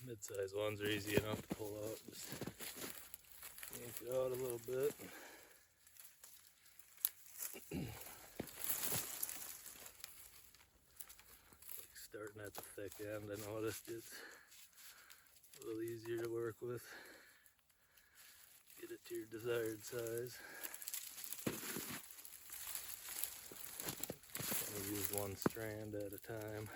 Mid-size ones are easy enough to pull out. Just yank it out a little bit. Starting at the thick end, I noticed it's a little easier to work with. Get it to your desired size. I'll use one strand at a time.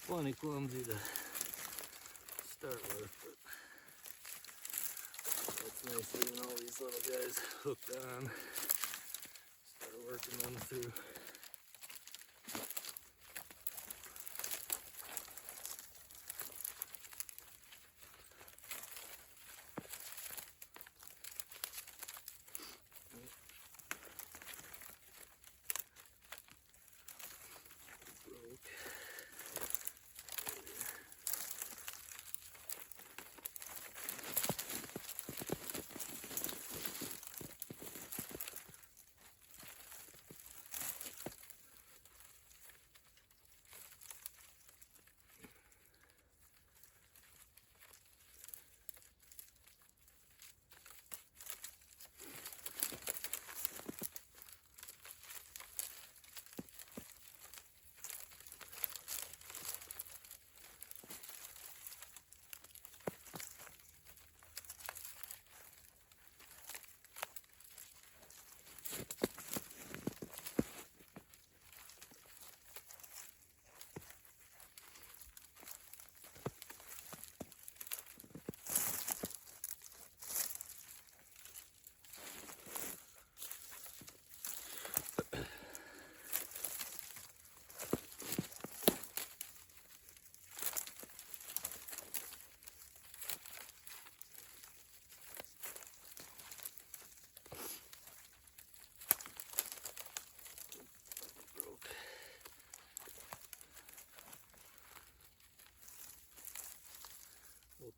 Plenty clumsy to start with, but it's nice getting all these little guys hooked on. Start working them through.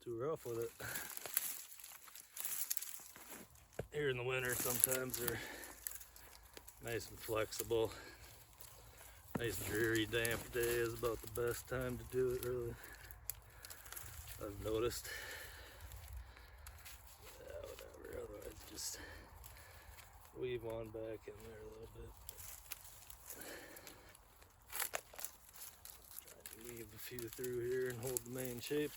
Too rough with it. Here in the winter, sometimes they're nice and flexible. Nice dreary damp day is about the best time to do it, really. I've noticed. Yeah, whatever, otherwise just weave one back in there a little bit. Try to weave a few through here and hold the main shape.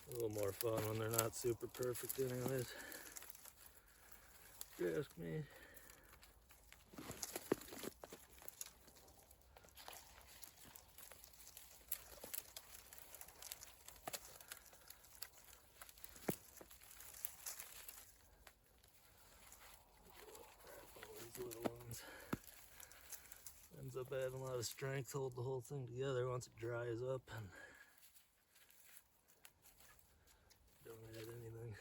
A little more fun when they're not super perfect anyways. If you ask me. All these little ones. Ends up adding a lot of strength, hold the whole thing together once it dries up and don't add anything.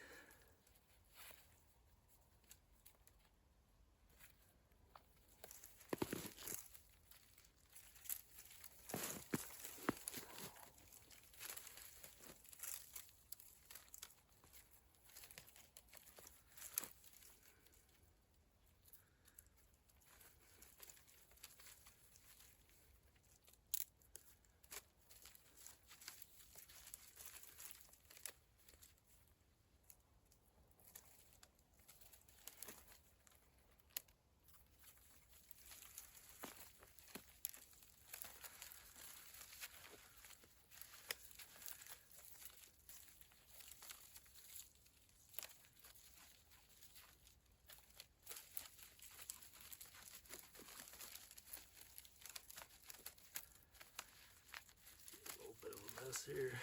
process here.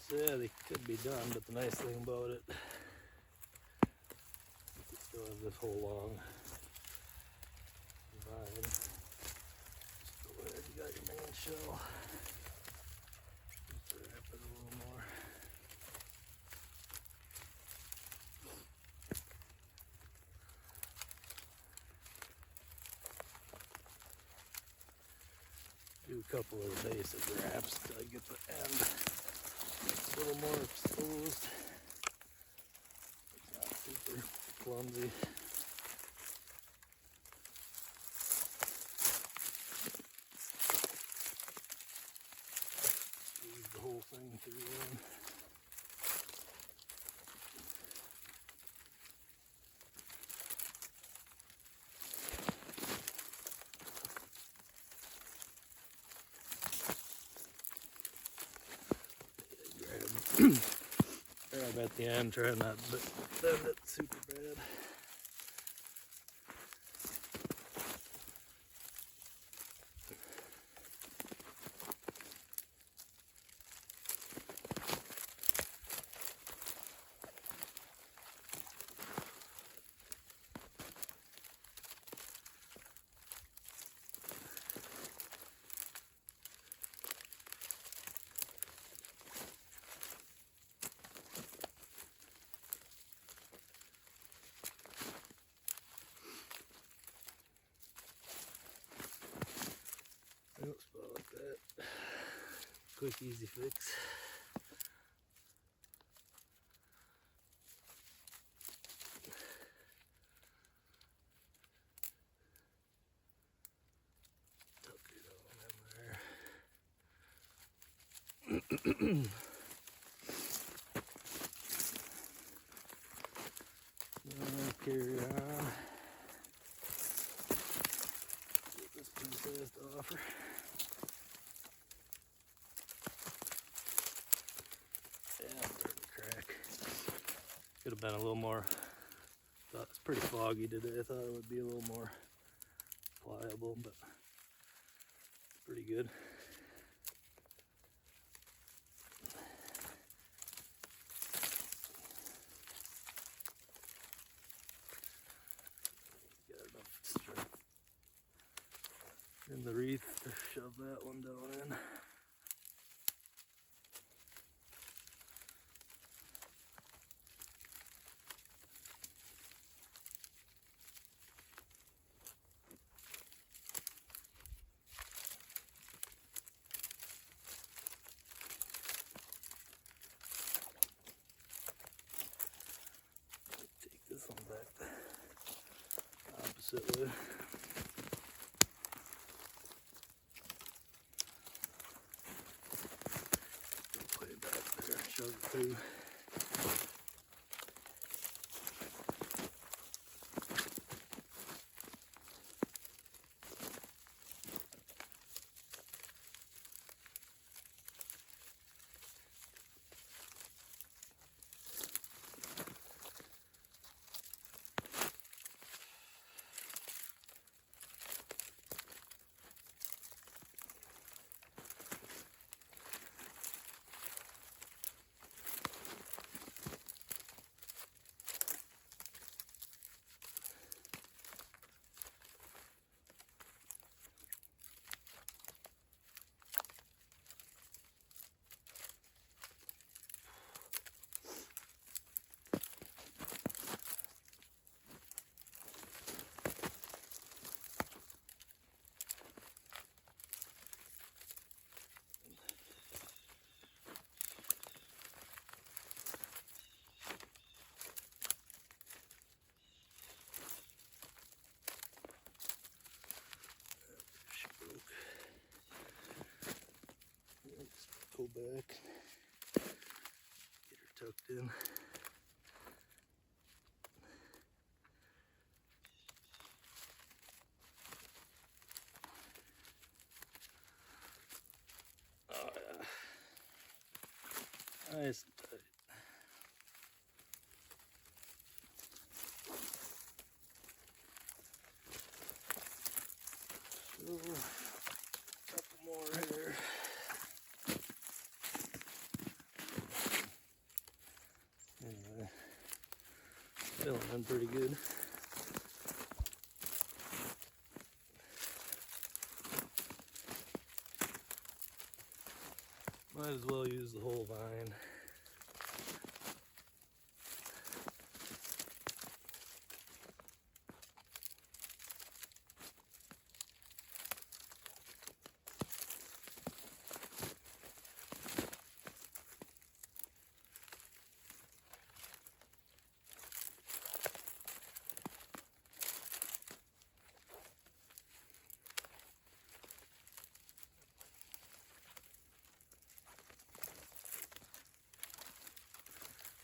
So yeah, they could be done, but the nice thing about it, you still have this whole long vine. Just go ahead, you got your main shell. Just wrap it a little more. Do a couple of the basic wraps till I get the end a little more exposed. It's not super clumsy. Squeeze the whole thing through in. Grab at the end, try not to bend it super bad. Little spot like that. Quick, easy fix. Tuck it all in there. Carry on. Get this piece has to offer. Yeah, I'm starting to crack. Could have been a little more. Thought it's pretty foggy today. I thought it would be a little more pliable, but it's pretty good. Got enough strength in the wreath to shove that one down in. Take this one back the opposite way. Put it back there, shove it through. back. Get her tucked in. Oh yeah. Nice and tight. So, a couple more here. Anyway, feeling pretty good. Might as well use the whole vine.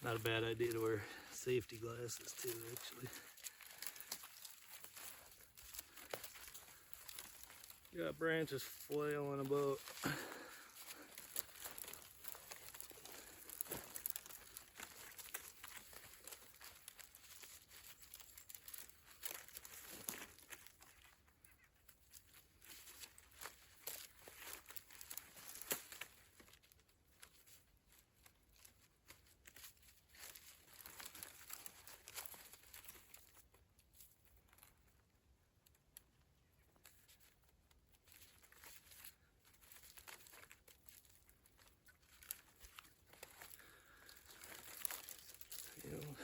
Not a bad idea to wear safety glasses too, actually. Got branches flailing about. You know.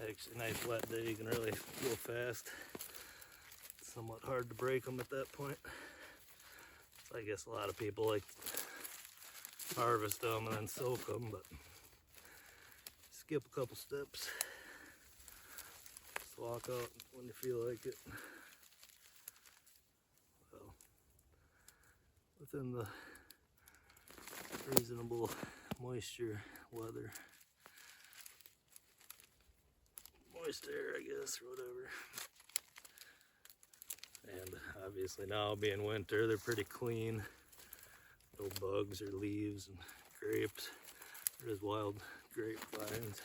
Actually, nice wet day, you can really go fast. It's somewhat hard to break them at that point. So I guess a lot of people like to harvest them and then soak them, but skip a couple steps. Just walk out when you feel like it. Well, within the reasonable moisture weather. Moist air, I guess, or whatever. And obviously now being winter, they're pretty clean. No bugs or leaves and grapes. There's wild grapevines.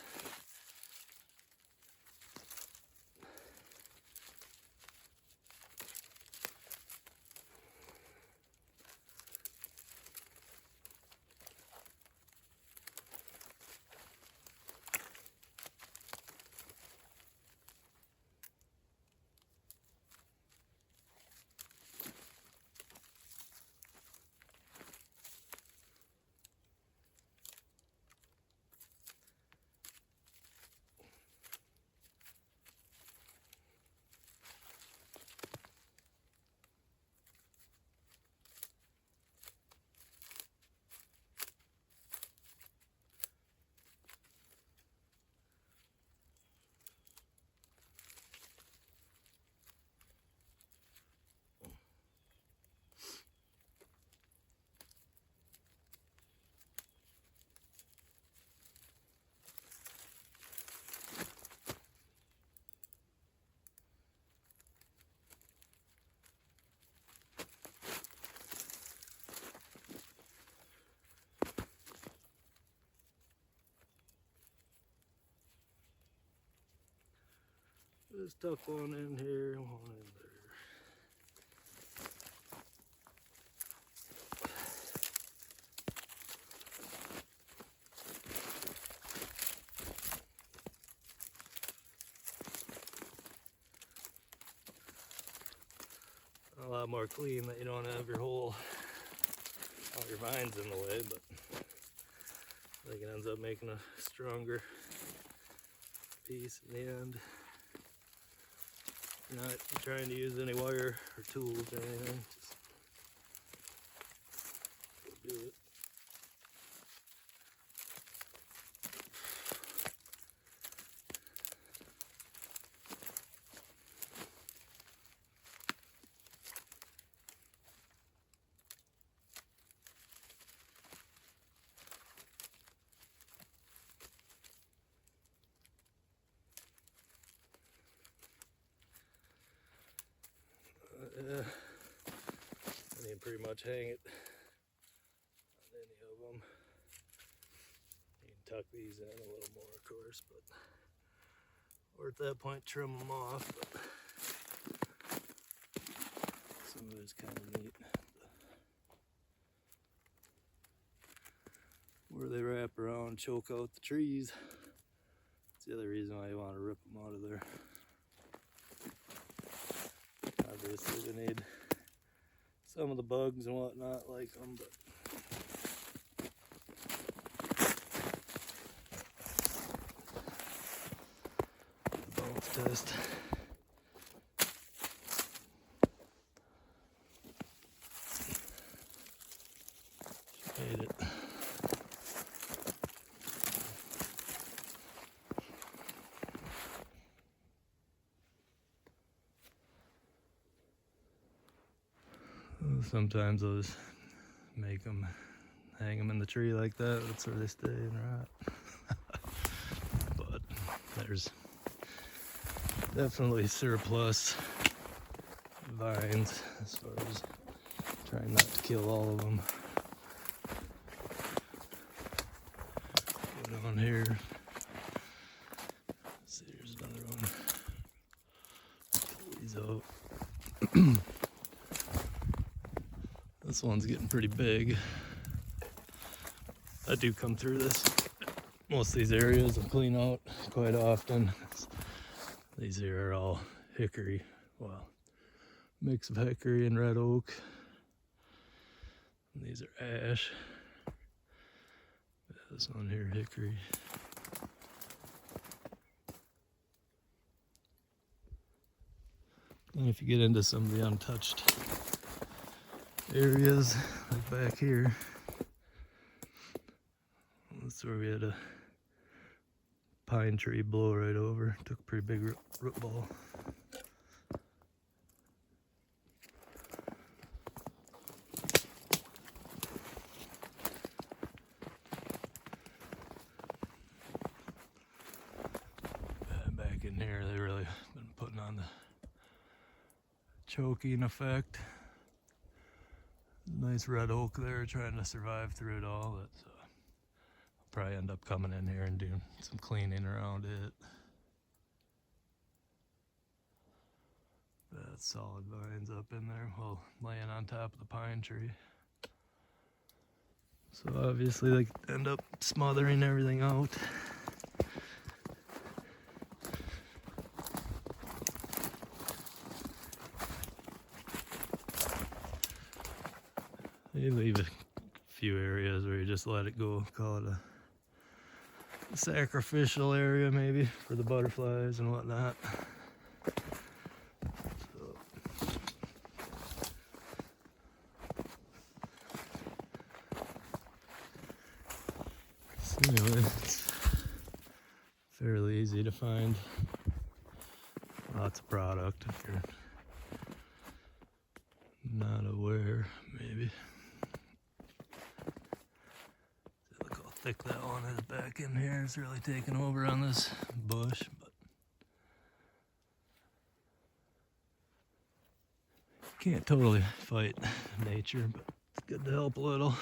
Just tuck one in here, one in there. A lot more clean that you don't have your all your vines in the way, but I think it ends up making a stronger piece in the end. You're not trying to use any wire or tools or anything, just Yeah, and you can pretty much hang it on any of them. You can tuck these in a little more, of course, but or at that point trim them off. But some of it's kind of neat. Where they wrap around and choke out the trees. That's the other reason why you want to rip them out of there. Obviously they need some of the bugs and whatnot like them, but bounce test. She made it. Sometimes I'll just make them, hang them in the tree like that. That's where they stay and rot. But there's definitely surplus vines as far as trying not to kill all of them. Go down here. Let's see, here's another one. Pull these out. This one's getting pretty big. I do come through most of these areas and clean out quite often. These here are all hickory. Well, mix of hickory and red oak. And these are ash. This one here, hickory. And if you get into some of the untouched areas, like back here, that's where we had a pine tree blow right over. Took a pretty big root ball. Back in here, they really been putting on the choking effect. Nice red oak there, trying to survive through it all. That's I'll probably end up coming in here and doing some cleaning around it. That's solid vines up in there, well, laying on top of the pine tree. So obviously they end up smothering everything out. You leave a few areas where you just let it go, call it a sacrificial area maybe for the butterflies and whatnot. So anyway, it's fairly easy to find lots of product if you're not aware, maybe. Look how thick that one is back in here. It's really taking over on this bush, but can't totally fight nature, but it's good to help a little.